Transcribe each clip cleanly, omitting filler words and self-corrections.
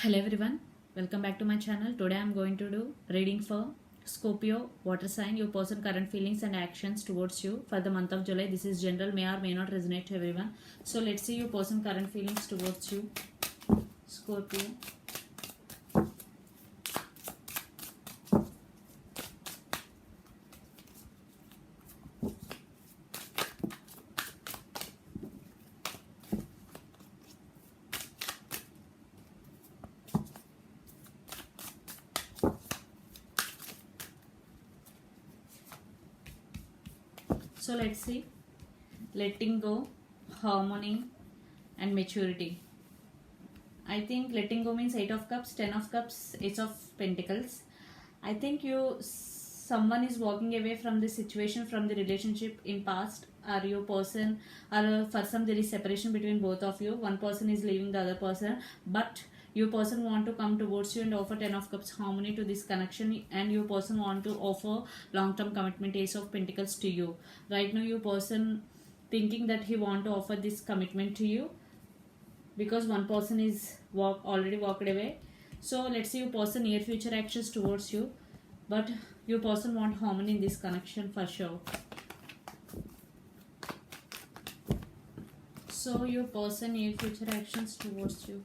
Hello everyone, welcome back to my channel. Today I am going to do reading for Scorpio water sign, your person current feelings and actions towards you for the month of July. This is general, may or may not resonate to everyone. So let's see your person current feelings towards you, Scorpio. So let's see, letting go, harmony and maturity. I think letting go means 8 of cups, 10 of cups, Ace of pentacles. I think someone is walking away from the situation, from the relationship in past, or your person, or for some there is separation between both of you. One person is leaving the other person, but your person want to come towards you and offer 10 of cups harmony to this connection, and your person want to offer long-term commitment, Ace of pentacles to you. Right now your person thinking that he want to offer this commitment to you because one person is already walked away. So let's see your person near future actions towards you, but your person want harmony in this connection for sure. So your person near future actions towards you.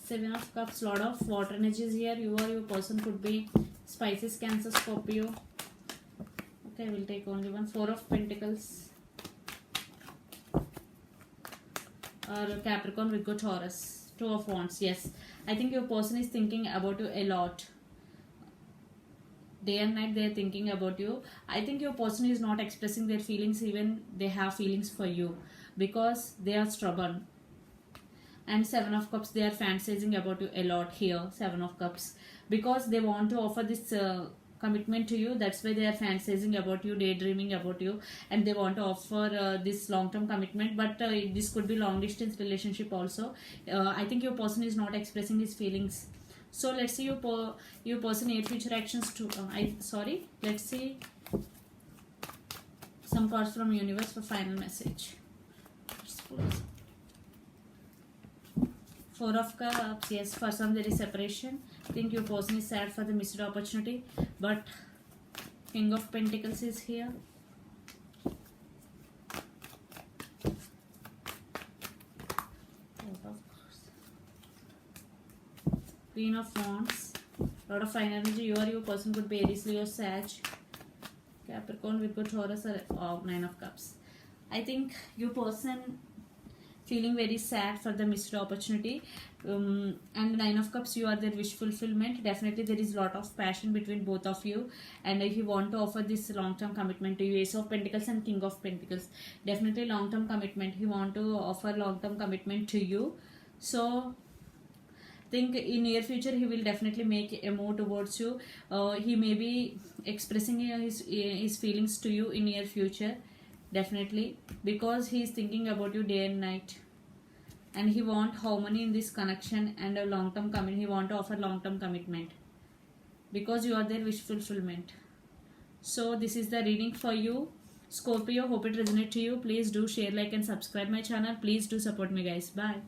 Seven of cups, lot of water energies here. You or your person could be Pisces, Cancer, Scorpio. Okay, we'll take only one. Four of pentacles, or Capricorn, Virgo, Taurus. Two of wands. Yes, I think your person is thinking about you a lot. Day and night they are thinking about you. I think your person is not expressing their feelings, even they have feelings for you, because they are stubborn. And Seven of Cups, they are fantasizing about you a lot here. Seven of Cups, because they want to offer this commitment to you. That's why they are fantasizing about you, daydreaming about you, and they want to offer this long-term commitment. But this could be long-distance relationship also. I think your person is not expressing his feelings. So let's see your person near future actions to. Let's see some cards from universe for final message. Four of Cups, yes, for some there is separation. I think your person is sad for the missed opportunity, but King of Pentacles is here. Queen of Wands, lot of fine energy. You or your person could be Aries, Leo, Sag, Capricorn, Virgo, Taurus, or Nine of Cups. I think your person feeling very sad for the missed opportunity, and Nine of Cups, you are their wish fulfillment. Definitely there is lot of passion between both of you, and he want to offer this long-term commitment to you. Ace of Pentacles and King of Pentacles, definitely long-term commitment. He want to offer long-term commitment to you. So think in near future he will definitely make a move towards you. He may be expressing his feelings to you in near future, definitely, because he is thinking about you day and night, and he want harmony in this connection and a long-term commitment. He want to offer long-term commitment because you are their wish fulfillment. So this is the reading for you, Scorpio. Hope it resonates to you. Please do share, like and subscribe my channel. Please do support me, guys. Bye.